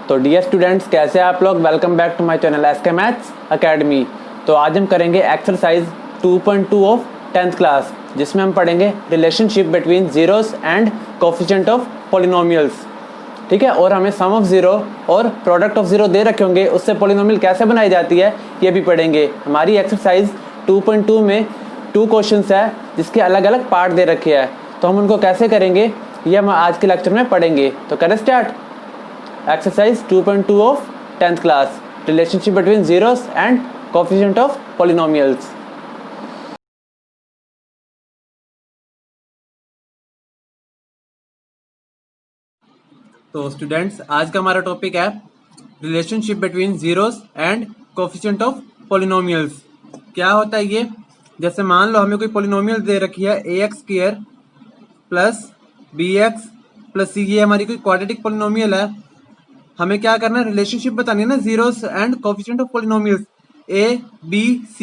तो dear students, कैसे हैं आप लोग। Welcome back to my channel SK maths academy. तो आज हम करेंगे एक्सरसाइज 2.2 ऑफ 10th क्लास, जिसमें हम पढ़ेंगे relationship between zeros and coefficient of polynomials. ठीक है, और हमें सम ऑफ ज़ीरो और प्रोडक्ट ऑफ ज़ीरो दे रखे होंगे, उससे पॉलिनोमियल कैसे बनाई जाती है ये भी पढ़ेंगे। हमारी एक्सरसाइज 2.2 में 2 क्वेश्चंस है जिसके अलग अलग पार्ट दे रखे हैं, तो हम उनको कैसे करेंगे ये हम आज के लेक्चर में पढ़ेंगे। तो करें start. Exercise 2.2 of 10th class, relationship between zeros and coefficient of polynomials. तो स्टूडेंट्स, आज का हमारा टॉपिक है relationship between zeros and coefficient of polynomials. क्या होता है ये? जैसे मान लो हमें कोई पॉलिनोमियल दे रखी है ax² plus bx plus c, ये हमारी कोई क्वाड्रेटिक पॉलिनोमियल है। हमें क्या करना है, रिलेशनशिप बतानी है ना zeros and coefficient of polynomials. a b c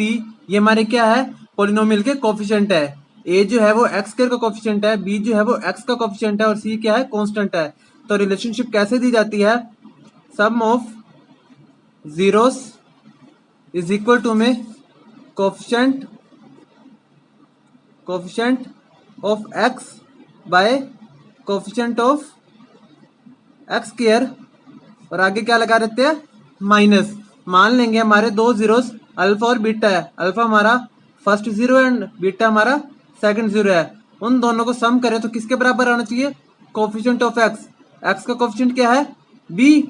ये हमारे क्या है, पॉलिनोमियल के कोफिशिएंट है। a जो है वो x² का कोफिशिएंट है, b जो है वो x का कोफिशिएंट है और c क्या है, कांस्टेंट है। तो रिलेशनशिप कैसे दी जाती है, sum of zeros is equal to में coefficient of x by coefficient of x², और आगे क्या लगा देते हैं, माइनस। मान लेंगे हमारे दो जीरोस अल्फा और बीटा है, अल्फा हमारा फर्स्ट जीरो एंड बीटा हमारा सेकंड जीरो है। उन दोनों को सम करें तो किसके बराबर आना चाहिए, कोफिशिएंट ऑफ x का कोफिशिएंट क्या है, b,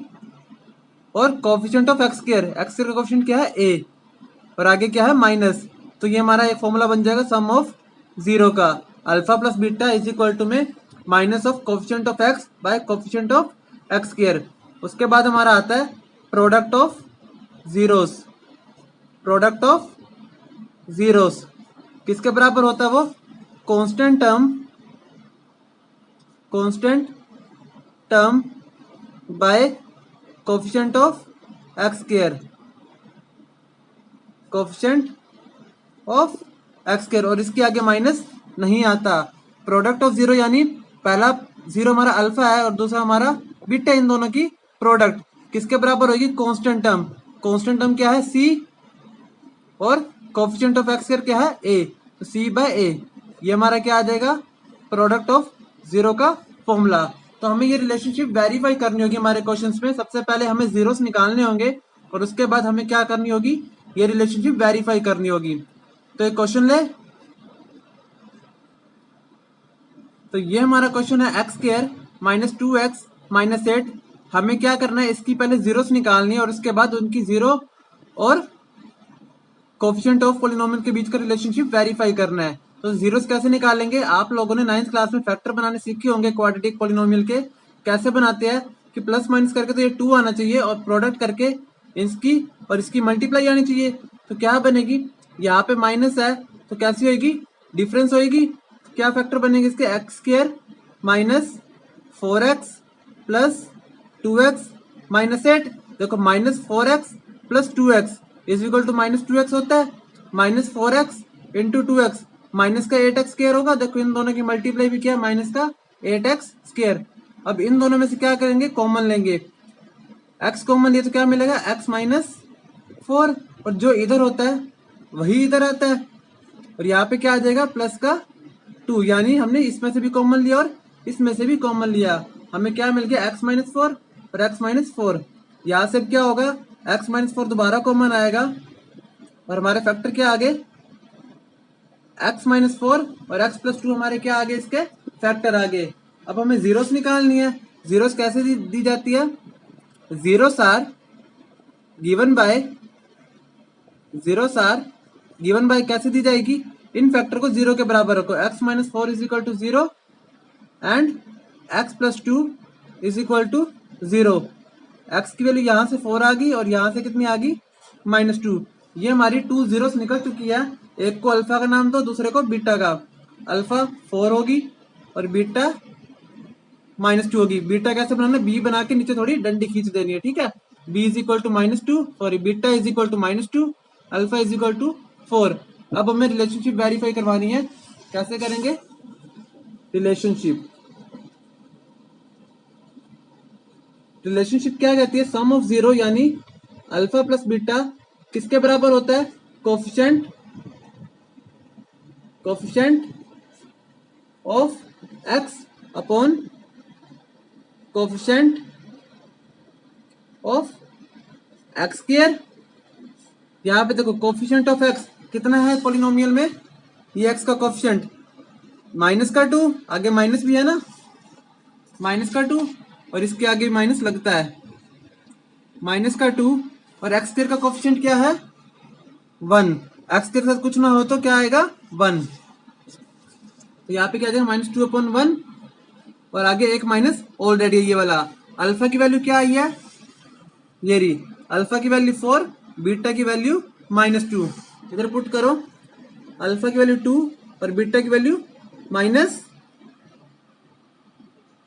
और कोफिशिएंट ऑफ x² का कोफिशिएंट क्या है, a, और आगे क्या है, माइनस। तो ये हमारा एक फॉर्मूला बन जाएगा सम ऑफ जीरो का, alpha plus beta is equal to में minus of coefficient of x by coefficient of x²। उसके बाद हमारा आता है प्रोडक्ट ऑफ जीरोस। किसके बराबर होता है वो, constant term by coefficient of x², और इसके आगे माइनस नहीं आता। प्रोडक्ट ऑफ जीरो यानी पहला जीरो हमारा अल्फा है और दूसरा हमारा बीटा, इन दोनों की प्रोडक्ट किसके बराबर होगी, कांस्टेंट टर्म क्या है, c, और कोफिशिएंट ऑफ x² क्या है, a, तो c बाय a। ये हमारा क्या आ जाएगा, प्रोडक्ट ऑफ जीरो का फॉर्मूला। तो हमें ये रिलेशनशिप वेरीफाई करनी होगी हमारे क्वेश्चंस में। सबसे पहले हमें जीरोस निकालने होंगे और उसके बाद हमें क्या करनी होगी, ये रिलेशनशिप वेरीफाई करनी होगी। तो एक क्वेश्चन ले, तो ये हमारा क्वेश्चन है x² माइनस 2x माइनस 8। हमें क्या करना है, इसकी पहले जीरोस निकालनी है और उसके बाद उनकी जीरो और कोफिशिएंट ऑफ पॉलिनोमियल के बीच का रिलेशनशिप वेरीफाई करना है। तो जीरोस कैसे निकालेंगे, आप लोगों ने 9th क्लास में फैक्टर बनाने सीखे होंगे क्वाड्रेटिक पॉलिनोमियल के। कैसे बनाते हैं कि प्लस माइनस करके तो ये 2 आना चाहिए और प्रोडक्ट करके इसकी और इसकी मल्टीप्लाई आनी चाहिए। तो क्या बनेगी, यहाँ पे माइनस है तो कैसी होगी, डिफरेंस होगी। क्या फैक्टर बनेंगे इसके, x² minus 4x plus 2x minus 8। देखो minus 4x plus 2x is equal to minus 2x होता है, minus 4x into 2x minus का 8x² होगा। देखो इन दोनों की मल्टीप्लाई भी किया, माइनस का 8x²। अब इन दोनों में से क्या करेंगे, कॉमन लेंगे, x कॉमन लिया तो क्या मिलेगा, x माइनस 4, और जो इधर होता है वही इधर आता है, और यहाँ पे क्या आ जाएगा, प्लस का 2, यानी हमने इसमें से भी कॉमन लिया और इसमें से भी कॉमन लिया। हमें क्या मिल गया, x माइनस 4 और x माइनस 4। यहाँ से क्या होगा, x माइनस 4 दोबारा कॉमन आएगा और हमारे फैक्टर क्या आगे, x माइनस 4 और x प्लस 2 हमारे क्या आगे, इसके फैक्टर आगे। अब हमें जीरोस निकालनी है। जीरोस कैसे दी जाती है, जीरोस आर गिवन बाय कैसे दी जाएगी, इन फैक्टर को जीरो के बराबर रखो। x minus 4 is equal to 0 and x plus 2 is equal to 0। x की वैल्यू यहाँ से 4 आ गई और यहाँ से कितनी आ गई, माइनस 2। ये हमारी 2 जीरोस निकल चुकी है। एक को अल्फा का नाम दो, दूसरे को बीटा का। अल्फा 4 होगी और बीटा माइनस 2 होगी। बीटा कैसे बनाना, b बना के नीचे थोड़ी डंडी खींच देनी है, ठीक है। b is equal to minus 2, sorry beta is equal to minus 2, alpha is equal to 4। अब हमें रिलेशनशिप वेरीफाई करवानी है। कैसे करेंगे, रिलेशनशिप क्या कहती है, सम ऑफ जीरो यानी अल्फा प्लस बीटा किसके बराबर होता है, coefficient of x upon coefficient of x square. यहाँ पे देखो कोफिशिएंट ऑफ एक्स कितना है पॉलिनोमियल में, ये एक्स का कोफिशिएंट माइनस का 2, आगे माइनस भी है ना, माइनस का 2 और इसके आगे माइनस लगता है, माइनस का 2 और एक्स स्क्वायर का कोफिशिएंट क्या है 1, एक्स के साथ कुछ ना हो तो क्या आएगा 1, तो यहाँ पे क्या आ जाएगा -2/1 और आगे एक माइनस ऑलरेडी ये वाला। अल्फा की वैल्यू क्या आई है, ये रही अल्फा की वैल्यू 4, बीटा की वैल्यू -2, इधर पुट करो, अल्फा की वैल्यू 2 और बीटा की वैल्यू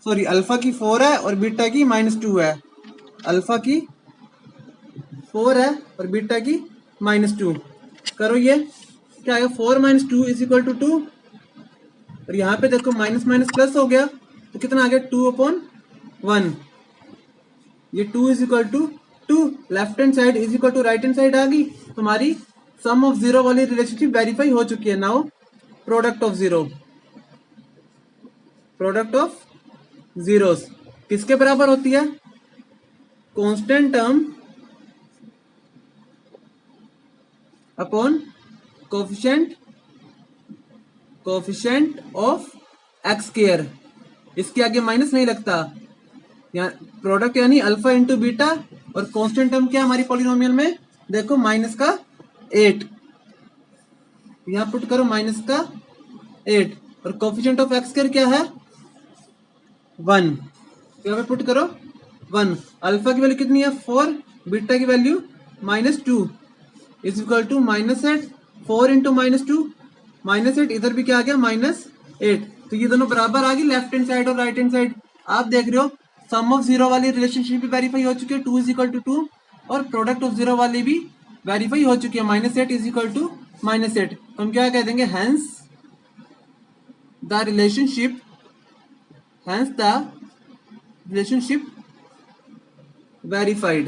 अल्फा की 4 है और बीटा की -2 है, अल्फा की 4 है और बीटा की -2, करो ये क्या आएगा 4 - 2 = 2 और यहाँ पे देखो माइनस माइनस प्लस हो गया तो कितना आ गया 2/1, ये 2 = 2, left hand side = right hand side आ गई, तुम्हारी सम ऑफ जीरो वाली रिलेशनशिप वेरीफाई हो चुकी है। नाउ प्रोडक्ट ऑफ जीरोस किसके बराबर होती है, constant term upon coefficient of x square, इसके आगे माइनस नहीं लगता, यहाँ प्रोडक्ट यानी अल्फा इंटू बीटा और कांस्टेंट टर्म क्या हमारी पॉलिनोमियल में देखो -8, यहाँ पुट करो -8 और कोफिशिएंट ऑफ एक्स स्क्वायर क्या है 1, यहाँ पे पुट करो 1, अल्फा की वैल्यू कितनी है 4, बीटा की वैल्यू -2 = -8, 4 × -2 -8, इधर भी क्या आ गया -8, तो ये दोनों बराबर आ गई लेफ्ट हैंड साइड और राइट हैंड साइड। आप देख रहे हो सम ऑफ जीरो वाली रिलेशनशिप भी वेरीफाई हो चुकी है 2 = 2 और प्रोडक्ट ऑफ जीरो वाली भी वेरीफाई हो चुकी है -8 = -8, तो हम क्या कह देंगे हेंस द रिलेशनशिप वेरीफाइड।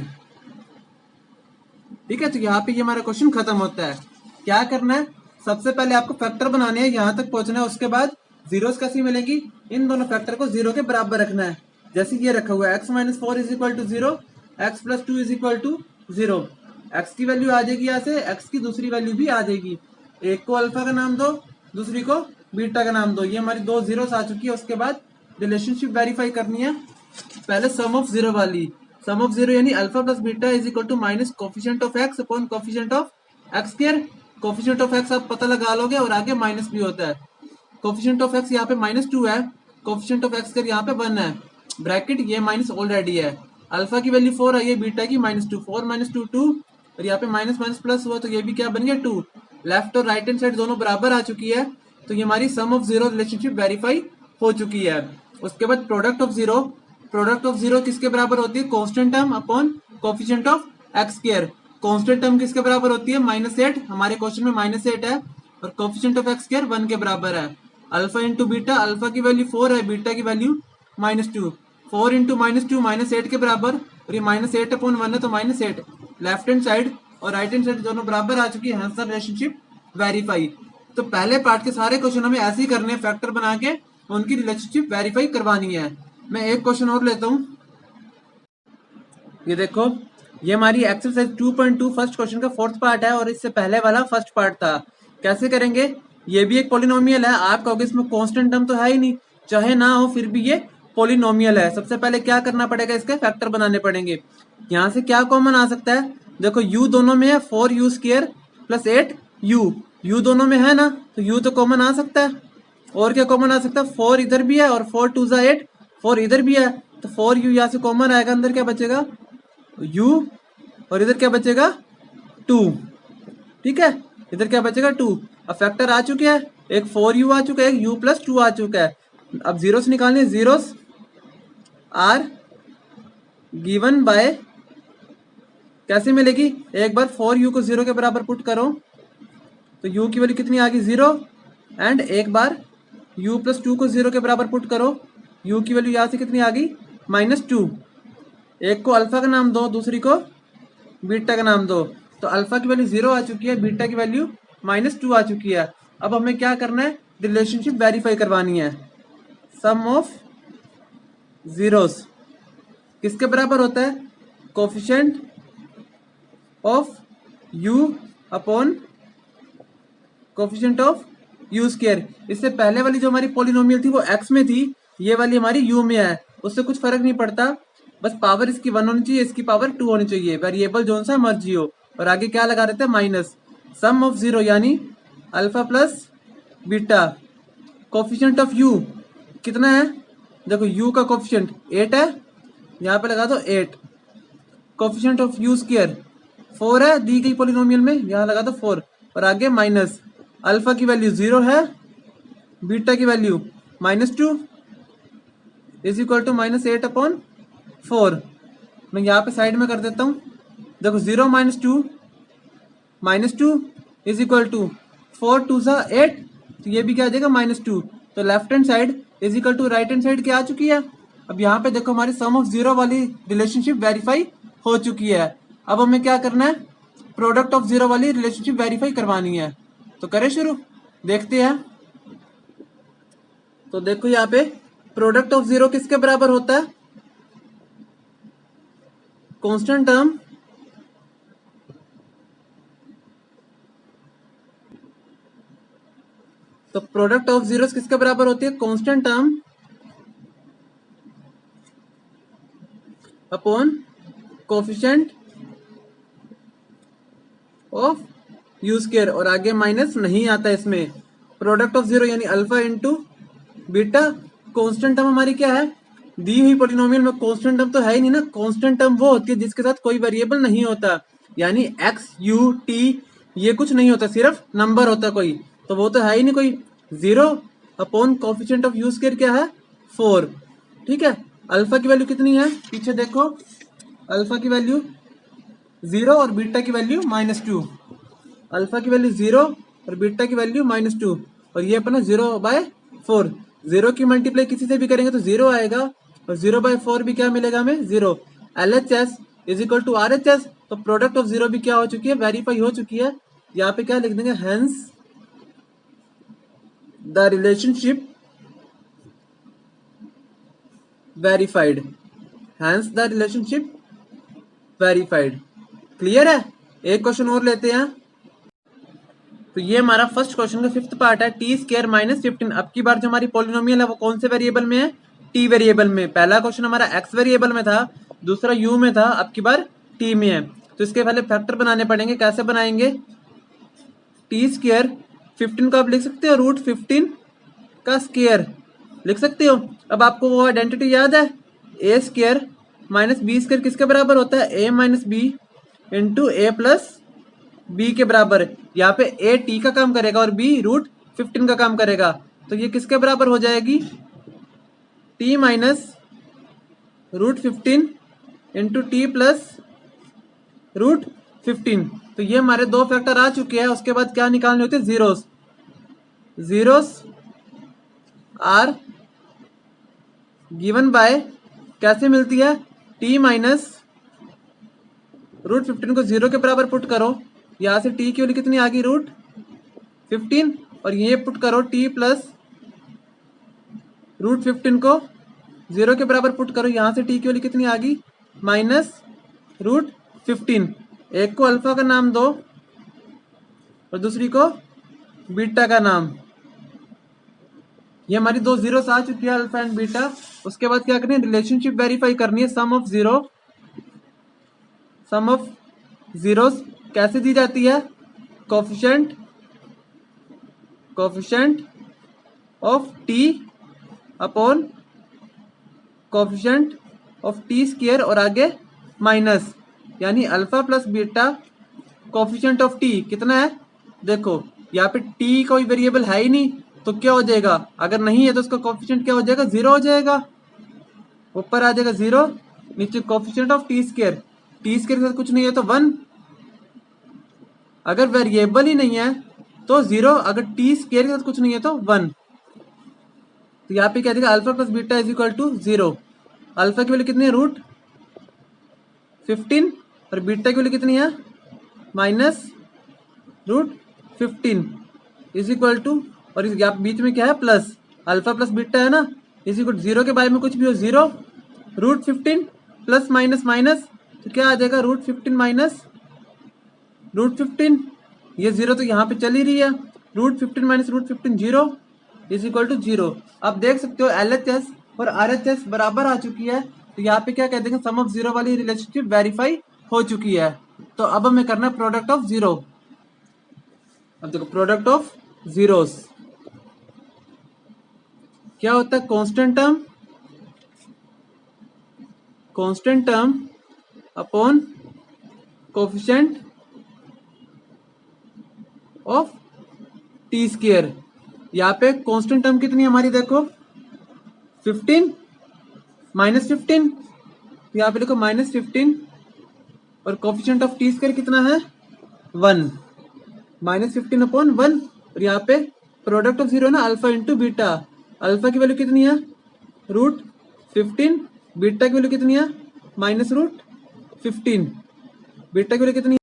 ठीक है, तो यहाँ पे ये हमारा क्वेश्चन खत्म होता है। क्या करना है, सबसे पहले आपको फैक्टर बनाने हैं, यहाँ तक पहुंचना है, उसके बाद जीरोस कैसी मिलेंगी, इन दोनों फैक्टर को जीरो के बराबर रखना है, जैसे ये रखा हुआ है x - 4 = 0, x + 2 = 0, x की वैल्यू आ जाएगी यहाँ से, x की दूसरी वैल्यू भी आ जाएगी, एक को अल्फा का नाम दो, दूसरी को बीटा का नाम दो, ये हमारी 2 जीरोस आ चुकी है। उसके बाद रिलेशनशिप वेरीफाई करनी है, पहले सम ऑफ जीरो वाली, सम ऑफ जीरो यानी alpha plus beta = minus coefficient of x upon coefficient of x square. Coefficient of x आप पता लगा लोगे और आगे माइनस भी होता है, कोफिशिएंट ऑफ एक्स यहाँ पे -2 है, कोफिशिएंट ऑफ एक्स स्क्वायर यहाँ पे 1 है, ब्रैकेट ये माइनस ऑलरेडी है, अल्फा की वैल्यू 4 है, ये बीटा की -2, 4 - 2 2 और यहाँ पे माइनस माइनस प्लस हुआ तो ये भी क्या बन गया 2, लेफ्ट और राइट हैंड साइड दोनों बराबर आ चुकी है, तो ये हमारी sum of zero relationship verify हो चुकी है। उसके बाद प्रोडक्ट ऑफ जीरो किसके बराबर होती है, constant term upon coefficient of x square. Constant term किसके बराबर होती है -8, हमारे क्वेश्चन में -8 है और कोफिशिएंट ऑफ एक्स स्क्वायर 1 के बराबर है। अल्फा इंटू बीटा, अल्फा की वैल्यू 4 है, बीटा की वैल्यू -2, 4 × -2 -8 के बराबर और ये -8/1 है तो -8, लेफ्ट हैंड साइड और राइट हैंड साइड दोनों बराबर आ चुकी है, रिलेशनशिप वेरीफाई। तो पहले पार्ट के सारे क्वेश्चन हमें ऐसे ही करने हैं, फैक्टर बना के उनकी रिलेशनशिप वेरीफाई करवानी है। मैं एक क्वेश्चन और लेता हूँ, ये देखो, ये हमारी एक्सरसाइज 2.2 फर्स्ट क्वेश्चन का फोर्थ पार्ट है और इससे पहले वाला फर्स्ट पार्ट था। कैसे करेंगे, ये भी एक पॉलिनोमियल है, आप कहोगे इसमें कांस्टेंट टर्म तो है ही नहीं, चाहे ना हो फिर भी ये पॉलिनोमियल है। सबसे पहले क्या करना पड़ेगा, इसके फैक्टर बनाने पड़ेंगे। यहाँ से क्या कॉमन आ सकता है, देखो u दोनों में है 4u² + 8u, u दोनों में है ना तो u तो कॉमन आ सकता है, और क्या कॉमन आ सकता है, 4 इधर भी है और 4 × 2 = 8, 4 इधर भी है तो 4u यहाँ से कॉमन आएगा, अंदर क्या बचेगा u और इधर क्या बचेगा 2, ठीक है, इधर क्या बचेगा 2। अब फैक्टर आ चुके हैं, एक 4u आ चुका है, एक u + 2 आ चुका है। अब जीरोस निकालने, जीरोस आर गिवन बाय, कैसे मिलेगी, एक बार 4u को 0 के बराबर पुट करो तो u की वैल्यू कितनी आ गई 0, एंड एक बार u + 2 को 0 के बराबर पुट करो, u की वैल्यू यहाँ से कितनी आ गई -2, एक को अल्फा का नाम दो, दूसरी को बीटा का नाम दो। तो अल्फा की वैल्यू 0 आ चुकी है, बीटा की वैल्यू -2 आ चुकी है। अब हमें क्या करना है, रिलेशनशिप वेरीफाई करवानी है। सम ऑफ जीरोस किसके बराबर होता है, coefficient of u upon coefficient of u square. इससे पहले वाली जो हमारी पॉलिनोमियल थी वो x में थी, ये वाली हमारी u में है, उससे कुछ फर्क नहीं पड़ता, बस पावर इसकी 1 होनी चाहिए, इसकी पावर 2 होनी चाहिए, वेरिएबल जो सा मर्जी हो। और आगे क्या लगा रहे थे, माइनस सम ऑफ जीरो यानी alpha plus beta. Coefficient of u कितना है, देखो u का कोफिशिएंट 8 है, यहाँ पे लगा दो 8। कोफिशिएंट ऑफ u स्क्वायर 4 है दी गई पॉलिनोमियल में, यहाँ लगा दो 4। और आगे माइनस अल्फा की वैल्यू 0 है, बीटा की value -2 is equal to -8 upon 4। मैं यहाँ पे साइड में कर देता हूँ, देखो 0 -2 इज इक्वल टू 4 2 सा 8, तो ये भी क्या आ जाएगा -2। तो left hand side is equal to right hand side क्या आ चुकी है। अब यहाँ पे देखो हमारी सम ऑफ जीरो वाली रिलेशनशिप वेरीफाई हो चुकी है। अब हमें क्या करना है, प्रोडक्ट ऑफ जीरो वाली रिलेशनशिप वेरीफाई करवानी है। तो करें शुरू, देखते हैं। तो देखो यहाँ पे प्रोडक्ट ऑफ जीरो किसके बराबर होता है, कांस्टेंट टर्म तो प्रोडक्ट ऑफ जीरोस किसके बराबर होती है, constant term upon coefficient of you square. और आगे माइनस नहीं आता इसमें। प्रोडक्ट ऑफ जीरो यानी alpha into beta. Constant term हमारी क्या है, दी हुई पॉलिनोमियल में कांस्टेंट टर्म तो है ही नहीं ना। कांस्टेंट टर्म वो होती है जिसके साथ कोई वेरिएबल नहीं होता, यानी एक्स यू टी ये कुछ नहीं होता, सिर्फ नंबर होता कोई, तो वो तो है ही नहीं कोई। 0 upon coefficient of you square क्या है 4, ठीक है। अल्फा की वैल्यू कितनी है, पीछे देखो, अल्फा की वैल्यू 0 और बीटा की वैल्यू -2। अल्फा की वैल्यू 0 और बीटा की वैल्यू -2, और ये अपना 0/4। 0 की मल्टीप्लाई किसी से भी करेंगे तो 0 आएगा, और 0/4 भी क्या मिलेगा हमें 0। LHS is equal to RHS। तो प्रोडक्ट ऑफ जीरो भी क्या हो चुकी है, वेरीफाई हो चुकी है। यहाँ पे क्या लिख देंगे, hence the relationship verified, hence the relationship verified. Clear है। एक क्वेश्चन और लेते हैं। तो ये हमारा फर्स्ट क्वेश्चन का 5th पार्ट है, टी स्क्वायर -15। अब की बार जो हमारी पॉलिनोमियल है वो कौन से वेरिएबल में है, टी वेरिएबल में। पहला क्वेश्चन हमारा एक्स वेरिएबल में था, दूसरा यू में था, अब की बार टी में है। तो इसके पहले फैक्टर बनाने पड़ेंगे। कैसे बनाएंगे, टी स्क्वायर 15 को आप लिख सकते हो √15 का स्क्वायर लिख सकते हो। अब आपको वो आइडेंटिटी याद है, ए स्क्वायर -बी स्क्वायर किसके बराबर होता है, ए माइनस बी इंटू ए प्लस बी के बराबर। यहाँ पे ए टी का काम करेगा और बी √15 का काम करेगा। तो ये किसके बराबर हो जाएगी, T minus √15 into T plus √15। तो ये हमारे दो फैक्टर आ चुके हैं। उसके बाद क्या निकालने होते हैं, zeros. Zeros are given by, कैसे मिलती है, टी माइनस √15 को 0 के बराबर पुट करो, यहाँ से टी की वैल्यू कितनी आ गई √15, और ये पुट करो टी प्लस √15 को 0 के बराबर पुट करो, यहाँ से टी की वैल्यू कितनी आ गई -√15। एक को अल्फा का नाम दो और दूसरी को बीटा का नाम। ये हमारी दो जीरोस आ चुकी है, अल्फा एंड बीटा। उसके बाद क्या करनी है, रिलेशनशिप वेरीफाई करनी है। सम ऑफ जीरोस कैसे दी जाती है, coefficient of T upon coefficient of T square, और आगे माइनस, यानी alpha plus beta coefficient of T कितना है। देखो यहाँ पे टी कोई वेरिएबल है ही नहीं, तो क्या हो जाएगा, अगर नहीं है तो उसका कोफिशिएंट क्या हो जाएगा, 0 हो जाएगा। ऊपर आ जाएगा 0, नीचे coefficient of T square, T square के साथ कुछ नहीं है तो 1। अगर वेरिएबल ही नहीं है तो 0, अगर टी स्क्वायर के साथ कुछ नहीं है तो 1। तो यहाँ पे क्या देगा, alpha plus beta is equal to 0। Alpha की वैल्यू कितनी है 15 और बीटा की वैल्यू कितनी है minus root 15 is equal to, और इस यहाँ बीच में क्या है प्लस, अल्फा प्लस बीटा है ना, इज इक्वल टू जीरो के बारे में कुछ भी हो zero, root 15 plus minus minus, तो क्या आ जाएगा रूट 15 माइनस रूट 15, ये जीरो तो यहाँ पे चल ही रही है, root 15 minus root 15 zero is equal to zero. आप देख सकते हो LHS और RHS बराबर आ चुकी है, तो यहाँ पे क्या कह देंगे सम ऑफ जीरो वाली रिलेशनशिप वेरीफाई हो चुकी है। तो अब हमें करना है प्रोडक्ट ऑफ जीरो। अब देखो प्रोडक्ट ऑफ जीरोस क्या होता है, constant term upon coefficient of T square. यहाँ पे कांस्टेंट टर्म कितनी है हमारी, देखो 15 माइनस 15, यहाँ पे देखो माइनस 15, और कोफिशिएंट ऑफ टी स्क्वायर कितना है 1, माइनस 15 अपॉन 1, और यहाँ पे प्रोडक्ट ऑफ जीरो ना अल्फा इंटू बीटा, अल्फा की वैल्यू कितनी है रूट 15, बीटा की वैल्यू कितनी है माइनस रूट 15, बीटा की वैल्यू कितनी है,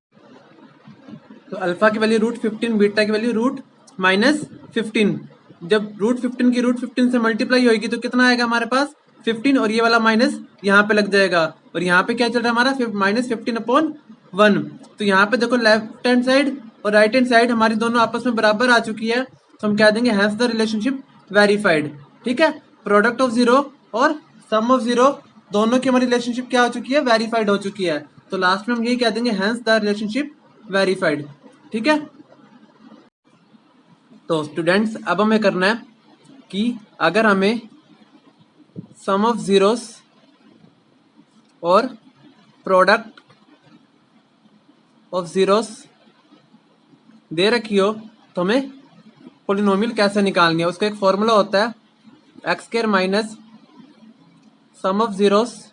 तो अल्फा की वैल्यू रूट 15, बीटा की वैल्यू रूट माइनस 15। जब रूट 15 की रूट 15 से मल्टीप्लाई होगी तो कितना आएगा हमारे पास 15, और ये वाला माइनस यहाँ पे लग जाएगा, और यहाँ पे क्या चल रहा है हमारा माइनस 15 अपॉन 1। तो यहाँ पे देखो लेफ्ट हैंड साइड और राइट हैंड साइड हमारी दोनों आपस में बराबर आ चुकी है, तो हम कह देंगे हैंस द रिलेशनशिप वेरीफाइड। ठीक है, प्रोडक्ट ऑफ जीरो और सम ऑफ जीरो दोनों की हमारी रिलेशनशिप क्या हो चुकी है, वेरीफाइड हो चुकी है। तो लास्ट में हम यही कह देंगे हैंस द रिलेशनशिप वेरीफाइड। ठीक है, तो स्टूडेंट्स अब हमें करना है कि अगर हमें सम ऑफ जीरोस और प्रोडक्ट ऑफ जीरोस दे रखी हो तो हमें पोलिनोमियल कैसे निकालनी है, उसका एक फॉर्मूला होता है x square minus sum of zeros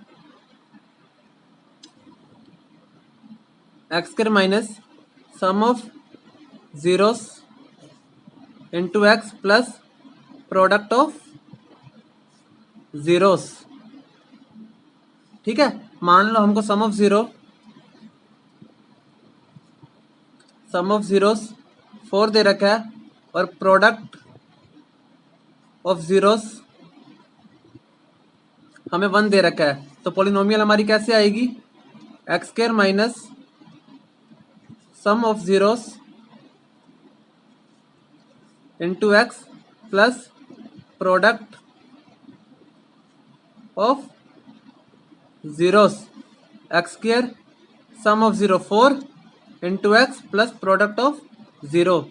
x square minus sum of zeros into x plus product of zeros. ठीक है, मान लो हमको सम ऑफ जीरोस 4 दे रखा है और प्रोडक्ट ऑफ जीरोस हमें 1 दे रखा है, तो पॉलिनोमियल हमारी कैसे आएगी, x square minus sum of zeros into x plus product of zeros x square sum of zero 4 into x plus product of zero.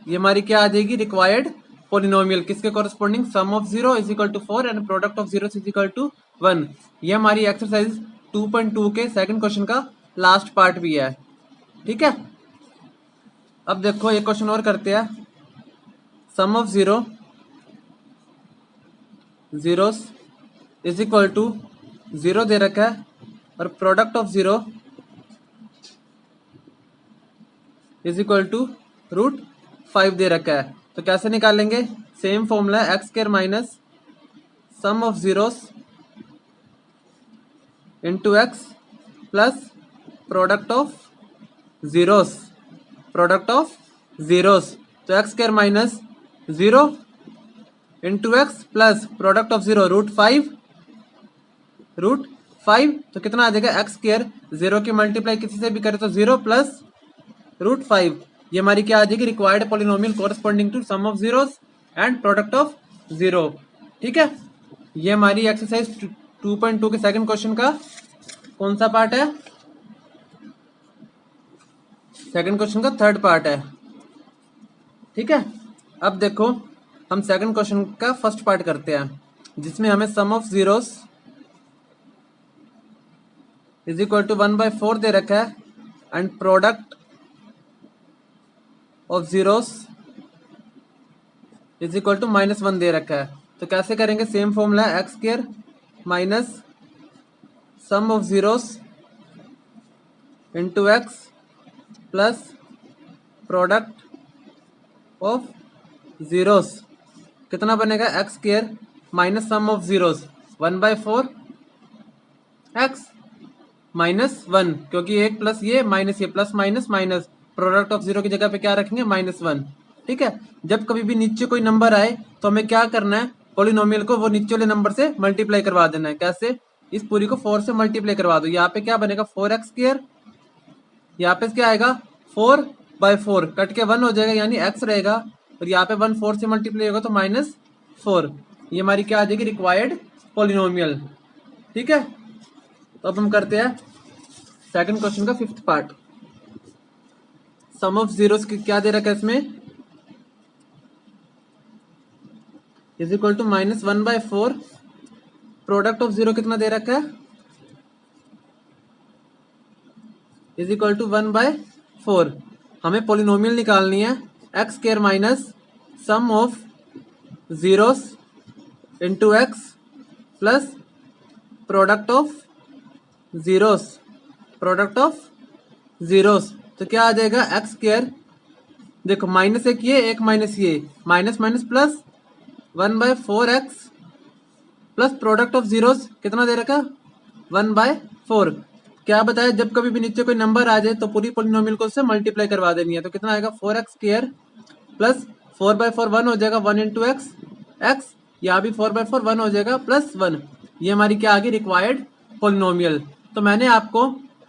ये हमारी क्या आ जाएगी रिक्वायर्ड पोलिनोमियल, किसके corresponding sum of zero is equal to 4 and product of zero is equal to 1। ये हमारी exercise 2.2 के second question का लास्ट पार्ट भी है। ठीक है, अब देखो एक क्वेश्चन और करते हैं, sum of zeros is equal to 0 दे रखा है और product of zero is equal to root 5 दे रखा है। तो कैसे निकालेंगे, same formula x square minus sum of zeros into x plus product of zeros तो x square minus 0 into x plus product of zero root 5, तो कितना आ जाएगा एक्स स्क्वायर, 0 की मल्टीप्लाई किसी से भी करे तो 0 प्लस रूट 5। ये हमारी क्या आ जाएगी required polynomial corresponding to sum of zeros and product of zero. ठीक है, ये हमारी एक्सरसाइज 2.2 के सेकंड क्वेश्चन का कौन सा पार्ट है, सेकंड क्वेश्चन का थर्ड पार्ट है। ठीक है, अब देखो हम सेकंड क्वेश्चन का फर्स्ट पार्ट करते हैं, जिसमें हमें sum of zeros is equal to 1/4 दे रखा है and product of zeros is equal to -1 दे रखा है। तो कैसे करेंगे, सेम फॉर्मूला है x square minus sum of zeros into x plus product of zeros, कितना बनेगा x square minus sum of zeros 1/4 x -1, क्योंकि एक प्लस ये माइनस ये, plus minus minus, product of zero की जगह पे क्या रखेंगे, -1। ठीक है, जब कभी भी नीचे कोई नंबर आए तो हमें क्या करना है, पॉलिनोमियल को वो नीचे वाले नंबर से मल्टीप्लाई करवा देना है। कैसे, इस पूरी को 4 से मल्टीप्लाई करवा दो। यहाँ पे क्या बनेगा, 4x², यहाँ पे क्या आएगा 4/4, कट के 1 हो जाएगा यानी x रहेगा, और यहाँ पे 1 4 से मल्टीप्लाई होगा तो -4। ये हमारी क्या आ जाएगी, रिक्वायर्ड पॉलिनोमियल। ठीक है, तो अब हम करते हैं सेकंड क्वेश्चन का 5th part. Some of zeros क्या दे रखा है इसमें, is equal to -1/4, product of zero कितना दे रखा है, इज इक्वल टू 1/4। हमें पॉलिनोमियल निकालनी है x² minus sum of zeros into x plus product of zeros, product of zeros. तो क्या आ जाएगा, x², देखो माइनस एक ये, एक माइनस ये, minus minus plus 1/4x plus product of zeros कितना दे रखा, 1/4। क्या बताया, जब कभी भी नीचे कोई नंबर आ जाए तो पूरी पॉलिनोमियल को उससे मल्टीप्लाई करवा देनी है। तो कितना आएगा, 4x² प्लस 4/4 1 हो जाएगा, 1 इंटू एक्स, यहाँ भी 4/4 1 हो जाएगा प्लस 1। ये हमारी क्या आ गई, रिक्वायर्ड पॉलिनोमियल। तो मैंने आपको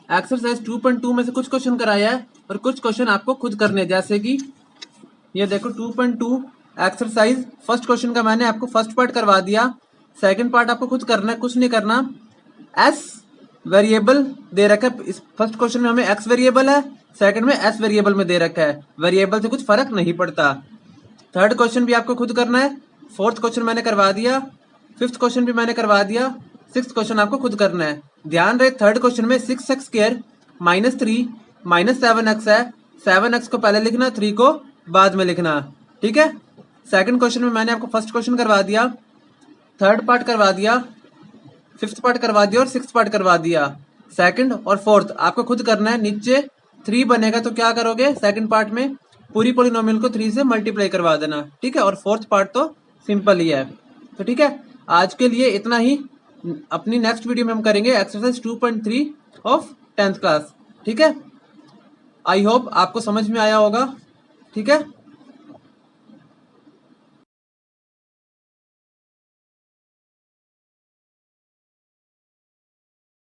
एक्सरसाइज 2.2 में से कुछ क्वेश्चन कराया है और कुछ क्वेश्चन आपको खुद करने, जैसे कि ये देखो 2.2 एक्सरसाइज, फर्स्ट क्वेश्चन का मैंने आपको फर्स्ट पार्ट करवा दिया, सेकंड पार्ट आपको खुद करना है, कुछ नहीं करना। एस वेरिएबल दे रखा है, इस फर्स्ट क्वेश्चन में हमें एक्स वेरिएबल है, सेकंड में एस वेरिएबल में दे रखा है, वेरिएबल से कुछ फर्क नहीं पड़ता। थर्ड क्वेश्चन भी आपको खुद करना है, फोर्थ क्वेश्चन मैंने करवा दिया, फिफ्थ क्वेश्चन भी मैंने करवा दिया, सिक्स्थ क्वेश्चन आपको खुद करना है। ध्यान रहे, थर्ड क्वेश्चन में 6x² -3 -7x है, 7x को पहले लिखना, 3 को बाद में लिखना। ठीक है, सेकंड क्वेश्चन में मैंने आपको फर्स्ट क्वेश्चन करवा दिया, थर्ड पार्ट करवा दिया, फिफ्थ पार्ट करवा दिया और सिक्स्थ पार्ट करवा दिया। सेकंड और फोर्थ आपको खुद करना है। नीचे 3 बनेगा तो क्या करोगे, सेकंड पार्ट में पूरी पॉलिनोमियल को 3 से मल्टीप्लाई करवा देना। ठीक है, और फोर्थ पार्ट तो सिंपल ही है। तो ठीक है, आज के लिए इतना ही। अपनी नेक्स्ट वीडियो में हम करेंगे एक्सरसाइज 2.3 ऑफ 10th क्लास। ठीक है, आई होप आपको समझ में आया होगा। ठीक है।